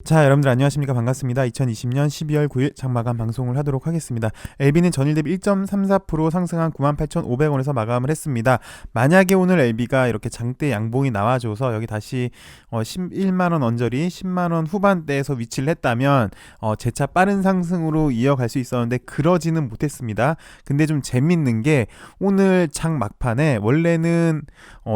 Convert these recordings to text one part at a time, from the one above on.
자, 여러분들 안녕하십니까? 반갑습니다. 2020년 12월 9일 장마감 방송을 하도록 하겠습니다. LB는 전일 대비 1.34% 상승한 98,500원에서 마감을 했습니다. 만약에 오늘 LB가 이렇게 장대 양봉이 나와줘서 여기 다시 11만원 언저리 10만원 후반대에서 위치를 했다면 재차 빠른 상승으로 이어갈 수 있었는데 그러지는 못했습니다. 근데 좀 재밌는 게 오늘 장 막판에 원래는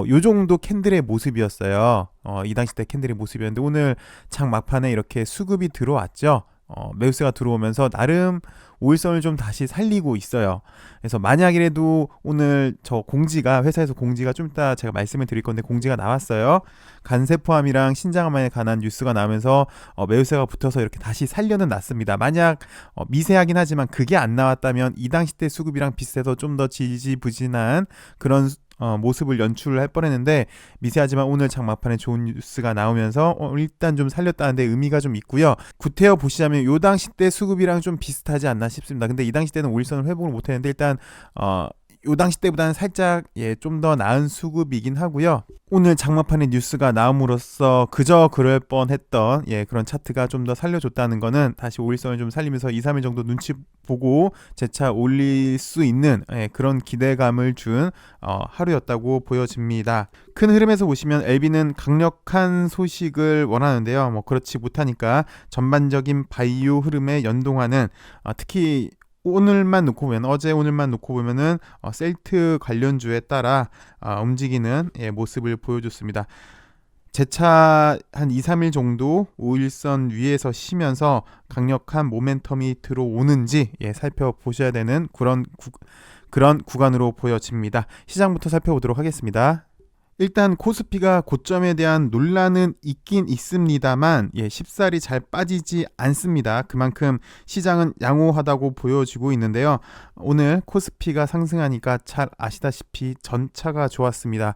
요 정도 캔들의 모습이었어요. 이 당시 때 캔들의 모습이었는데 오늘 장 막판에 이렇게 수급이 들어왔죠. 매수세가 들어오면서 나름 5일선을 좀 다시 살리고 있어요. 그래서 만약이라도 오늘 저 공지가 회사에서 공지가 좀 이따 제가 말씀을 드릴 건데 공지가 나왔어요. 간세포함이랑 신장암에 관한 뉴스가 나오면서 매수세가 붙어서 이렇게 다시 살려는 놨습니다. 만약 미세하긴 하지만 그게 안 나왔다면 이 당시 때 수급이랑 비슷해서 좀 더 지지부진한 그런 모습을 연출을 할 뻔했는데 미세하지만 오늘 장 막판에 좋은 뉴스가 나오면서 일단 좀 살렸다는데 의미가 좀 있고요. 구태여 보시자면 요 당시 때 수급이랑 좀 비슷하지 않나 싶습니다. 근데 이 당시 때는 5일선을 회복을 못했는데 일단 요 당시 때보다는 살짝 좀 더 나은 수급이긴 하고요. 오늘 장마판에 뉴스가 나옴으로써 그저 그럴 뻔했던 그런 차트가 좀 더 살려줬다는 거는 다시 5일선을 좀 살리면서 2, 3일 정도 눈치 보고 재차 올릴 수 있는 그런 기대감을 준 하루였다고 보여집니다. 큰 흐름에서 보시면 LB는 강력한 소식을 원하는데요. 그렇지 못하니까 전반적인 바이오 흐름에 연동하는 특히 오늘만 놓고 보면 어제 오늘만 놓고 보면은 셀트 관련주에 따라 움직이는 모습을 보여줬습니다. 재차 한 2, 3일 정도 5일선 위에서 쉬면서 강력한 모멘텀이 들어오는지 살펴보셔야 되는 그런 구간으로 보여집니다. 시장부터 살펴보도록 하겠습니다. 일단 코스피가 고점에 대한 논란은 있긴 있습니다만 쉽사리 잘 빠지지 않습니다. 그만큼 시장은 양호하다고 보여지고 있는데요. 오늘 코스피가 상승하니까 잘 아시다시피 전차가 좋았습니다.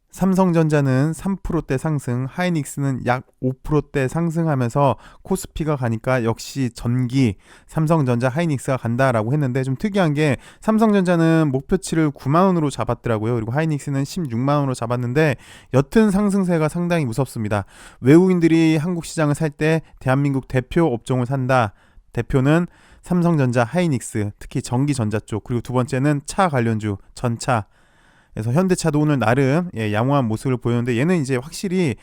삼성전자는 3%대 상승, 하이닉스는 약 5%대 상승하면서 코스피가 가니까 역시 전기, 삼성전자, 하이닉스가 간다라고 했는데 좀 특이한 게 삼성전자는 목표치를 9만원으로 잡았더라고요. 그리고 하이닉스는 16만원으로 잡았는데 옅은 상승세가 상당히 무섭습니다. 외국인들이 한국 시장을 살 때 대한민국 대표 업종을 산다. 대표는 삼성전자, 하이닉스, 특히 전기전자 쪽, 그리고 두 번째는 차 관련주, 전차. 그래서 현대차도 오늘 나름 양호한 모습을 보였는데 얘는 이제 확실히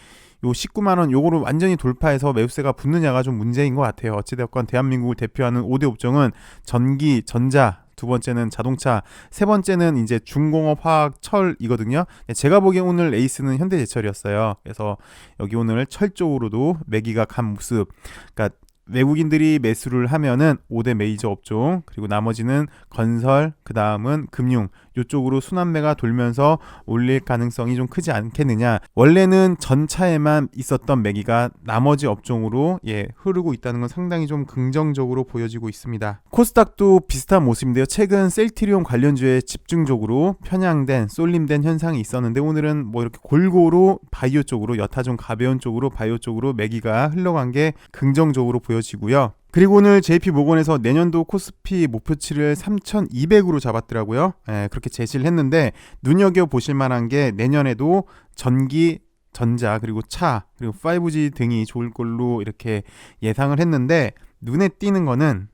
요 19만원 요거를 완전히 돌파해서 매수세가 붙느냐가 좀 문제인 것 같아요. 어찌됐건 대한민국을 대표하는 5대 업종은 전기, 전자, 두 번째는 자동차, 세 번째는 이제 중공업, 화학, 철이거든요. 제가 보기엔 오늘 에이스는 현대제철이었어요. 그래서 여기 오늘 철 쪽으로도 매기가 간 모습. 그러니까 외국인들이 매수를 하면은 5대 메이저 업종, 그리고 나머지는 건설, 그 다음은 금융, 이쪽으로 순환매가 돌면서 올릴 가능성이 좀 크지 않겠느냐. 원래는 전차에만 있었던 매기가 나머지 업종으로 흐르고 있다는 건 상당히 좀 긍정적으로 보여지고 있습니다. 코스닥도 비슷한 모습인데요. 최근 셀트리온 관련주에 집중적으로 편향된, 쏠림된 현상이 있었는데 오늘은 이렇게 골고루 바이오 쪽으로, 여타 좀 가벼운 쪽으로 바이오 쪽으로 매기가 흘러간 게 긍정적으로 보여지고요. 그리고 오늘 JP모건에서 내년도 코스피 목표치를 3,200으로 잡았더라고요. 그렇게 제시를 했는데 눈여겨보실 만한 게 내년에도 전기, 전자, 그리고 차, 그리고 5G 등이 좋을 걸로 이렇게 예상을 했는데 눈에 띄는 거는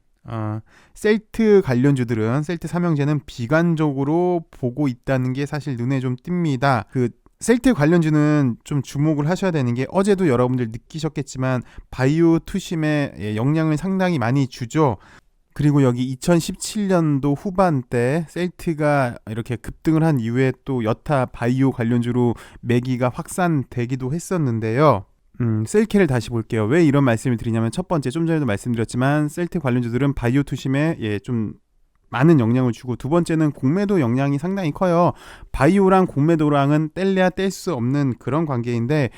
셀트 관련주들은, 셀트 삼형제는 비관적으로 보고 있다는 게 사실 눈에 좀 띕니다. 셀트 관련주는 좀 주목을 하셔야 되는 게 어제도 여러분들 느끼셨겠지만 바이오 투심에 영향을 상당히 많이 주죠. 그리고 여기 2017년도 후반때 셀트가 이렇게 급등을 한 이후에 또 여타 바이오 관련주로 매기가 확산되기도 했었는데요. 셀케를 다시 볼게요. 왜 이런 말씀을 드리냐면 첫 번째, 좀 전에도 말씀드렸지만 셀트 관련주들은 바이오 투심에 좀 많은 영향을 주고, 두 번째는 공매도 영향이 상당히 커요. 바이오랑 공매도랑은 뗄래야 뗄 수 없는 그런 관계인데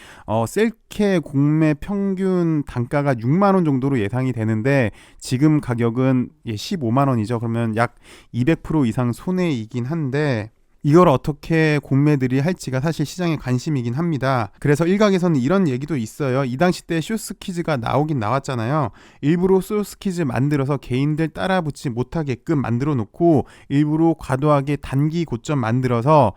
셀케 공매 평균 단가가 6만원 정도로 예상이 되는데 지금 가격은 15만원이죠. 그러면 약 200% 이상 손해이긴 한데 이걸 어떻게 공매들이 할지가 사실 시장의 관심이긴 합니다. 그래서 일각에서는 이런 얘기도 있어요. 이 당시 때 쇼스키즈가 나오긴 나왔잖아요. 일부러 쇼스키즈 만들어서 개인들 따라붙지 못하게끔 만들어 놓고 일부러 과도하게 단기 고점 만들어서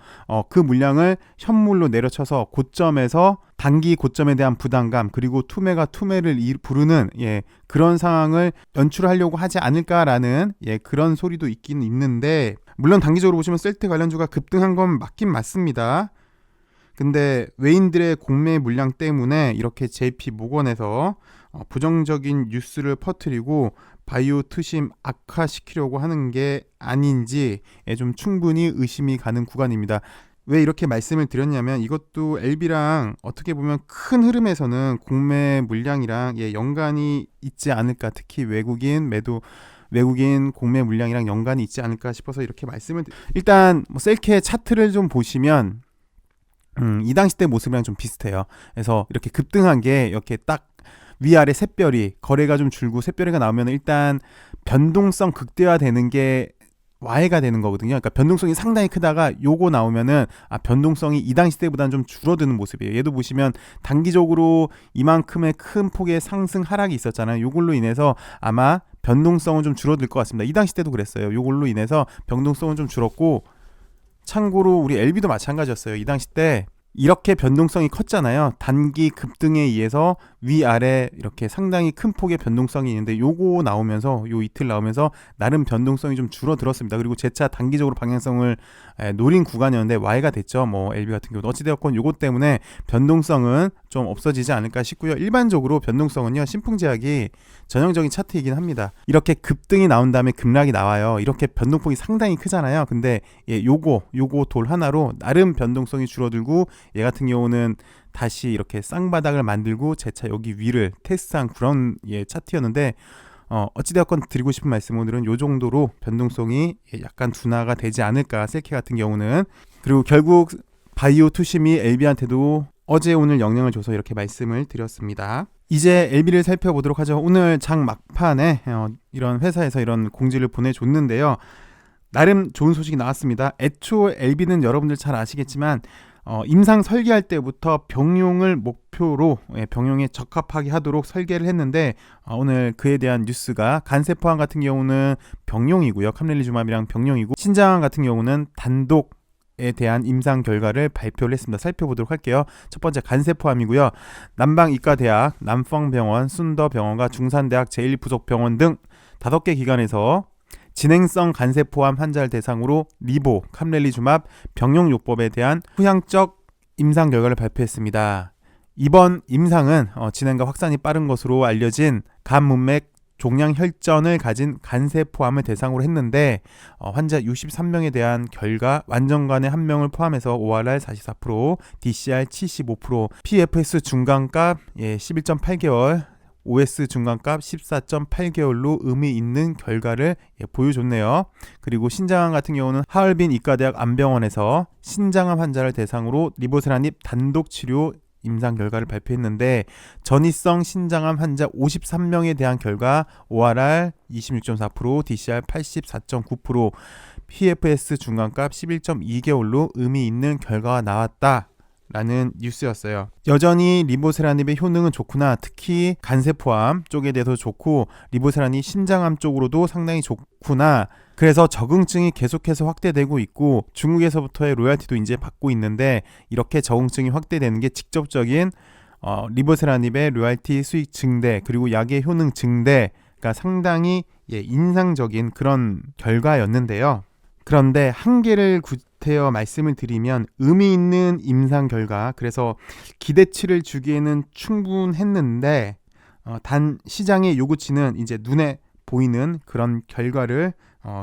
그 물량을 현물로 내려쳐서 고점에서 단기 고점에 대한 부담감 그리고 투매가 투매를 부르는 그런 상황을 연출하려고 하지 않을까라는 그런 소리도 있긴 있는데, 물론 단기적으로 보시면 셀트 관련주가 급등한 건 맞긴 맞습니다. 근데 외인들의 공매 물량 때문에 이렇게 JP모건에서 부정적인 뉴스를 퍼뜨리고 바이오 투심 악화시키려고 하는 게 아닌지 좀 충분히 의심이 가는 구간입니다. 왜 이렇게 말씀을 드렸냐면 이것도 LB랑 어떻게 보면 큰 흐름에서는 공매 물량이랑 연관이 있지 않을까, 특히 외국인 공매 물량이랑 연관이 있지 않을까 싶어서 이렇게 말씀을 일단 셀케 차트를 좀 보시면 이 당시 때 모습이랑 좀 비슷해요. 그래서 이렇게 급등한 게 이렇게 딱 위아래 샛별이 거래가 좀 줄고 샛별이가 나오면 일단 변동성 극대화되는 게 와해가 되는 거거든요. 그러니까 변동성이 상당히 크다가 요거 나오면은 변동성이 이 당시 때보다는 좀 줄어드는 모습이에요. 얘도 보시면 단기적으로 이만큼의 큰 폭의 상승 하락이 있었잖아요. 요걸로 인해서 아마 변동성은 좀 줄어들 것 같습니다. 이 당시 때도 그랬어요. 요걸로 인해서 변동성은 좀 줄었고, 참고로 우리 LB도 마찬가지였어요. 이 당시 때 이렇게 변동성이 컸잖아요. 단기 급등에 의해서 위아래 이렇게 상당히 큰 폭의 변동성이 있는데 요거 나오면서 요 이틀 나오면서 나름 변동성이 좀 줄어들었습니다. 그리고 재차 단기적으로 방향성을 노린 구간이었는데 와해가 됐죠. LB 같은 경우도 어찌되었건 요거 때문에 변동성은 좀 없어지지 않을까 싶고요. 일반적으로 변동성은요, 신풍제약이 전형적인 차트이긴 합니다. 이렇게 급등이 나온 다음에 급락이 나와요. 이렇게 변동폭이 상당히 크잖아요. 근데 요거 돌 하나로 나름 변동성이 줄어들고 얘 같은 경우는 다시 이렇게 쌍바닥을 만들고 재차 여기 위를 테스트한 그런 차트였는데, 어찌되었건 드리고 싶은 말씀, 오늘은 요 정도로 변동성이 약간 둔화가 되지 않을까, 셀케 같은 경우는. 그리고 결국 바이오 투심이 LB한테도 어제 오늘 영향을 줘서 이렇게 말씀을 드렸습니다. 이제 LB를 살펴보도록 하죠. 오늘 장 막판에 이런 회사에서 이런 공지를 보내줬는데요. 나름 좋은 소식이 나왔습니다. 애초 LB는 여러분들 잘 아시겠지만 임상 설계할 때부터 병용을 목표로 병용에 적합하게 하도록 설계를 했는데, 오늘 그에 대한 뉴스가 간세포암 같은 경우는 병용이고요. 캄렐리주맙이랑 병용이고, 신장암 같은 경우는 단독에 대한 임상 결과를 발표를 했습니다. 살펴보도록 할게요. 첫 번째 간세포암이고요. 남방이과대학, 남펑병원, 순더병원과 중산대학 제1부속병원 등 5개 기관에서 진행성 간세포암 환자를 대상으로 리보, 캄렐리주맙 병용요법에 대한 후향적 임상 결과를 발표했습니다. 이번 임상은 진행과 확산이 빠른 것으로 알려진 간문맥 종양혈전을 가진 간세포암을 대상으로 했는데, 환자 63명에 대한 결과 완전간의 1명을 포함해서 ORR 44%, DCR 75%, PFS 중간값 11.8개월, OS 중간값 14.8개월로 의미 있는 결과를 보여줬네요. 그리고 신장암 같은 경우는 하얼빈 이과대학 안병원에서 신장암 환자를 대상으로 리보세라닙 단독 치료 임상 결과를 발표했는데, 전이성 신장암 환자 53명에 대한 결과 ORR 26.4%, DCR 84.9%, PFS 중간값 11.2개월로 의미 있는 결과가 나왔다 라는 뉴스였어요. 여전히 리보세라닙의 효능은 좋구나, 특히 간세포암 쪽에 대해서 좋고 리보세라닙 신장암 쪽으로도 상당히 좋구나, 그래서 적응증이 계속해서 확대되고 있고 중국에서부터의 로열티도 이제 받고 있는데, 이렇게 적응증이 확대되는 게 직접적인 리보세라닙의 로열티 수익 증대 그리고 약의 효능 증대가 상당히 인상적인 그런 결과였는데요. 그런데 한계를 구태여 말씀을 드리면 의미 있는 임상 결과, 그래서 기대치를 주기에는 충분했는데 단 시장의 요구치는 이제 눈에 보이는 그런 결과를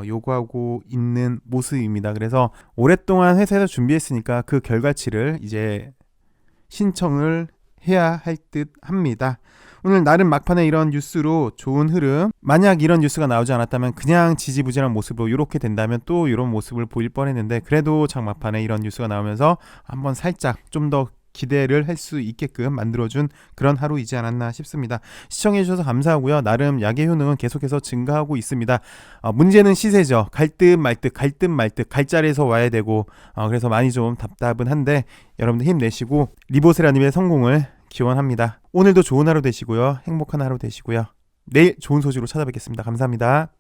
요구하고 있는 모습입니다. 그래서 오랫동안 회사에서 준비했으니까 그 결과치를 이제 신청을 해야 할 듯 합니다. 오늘 나름 막판에 이런 뉴스로 좋은 흐름, 만약 이런 뉴스가 나오지 않았다면 그냥 지지부진한 모습으로 이렇게 된다면 또 이런 모습을 보일 뻔했는데, 그래도 장 막판에 이런 뉴스가 나오면서 한번 살짝 좀 더 기대를 할 수 있게끔 만들어준 그런 하루이지 않았나 싶습니다. 시청해주셔서 감사하고요. 나름 약의 효능은 계속해서 증가하고 있습니다. 문제는 시세죠. 갈 듯 말 듯 갈 자리에서 와야 되고 그래서 많이 좀 답답은 한데 여러분들 힘내시고 리보세라님의 성공을 기원합니다. 오늘도 좋은 하루 되시고요. 행복한 하루 되시고요. 내일 좋은 소식으로 찾아뵙겠습니다. 감사합니다.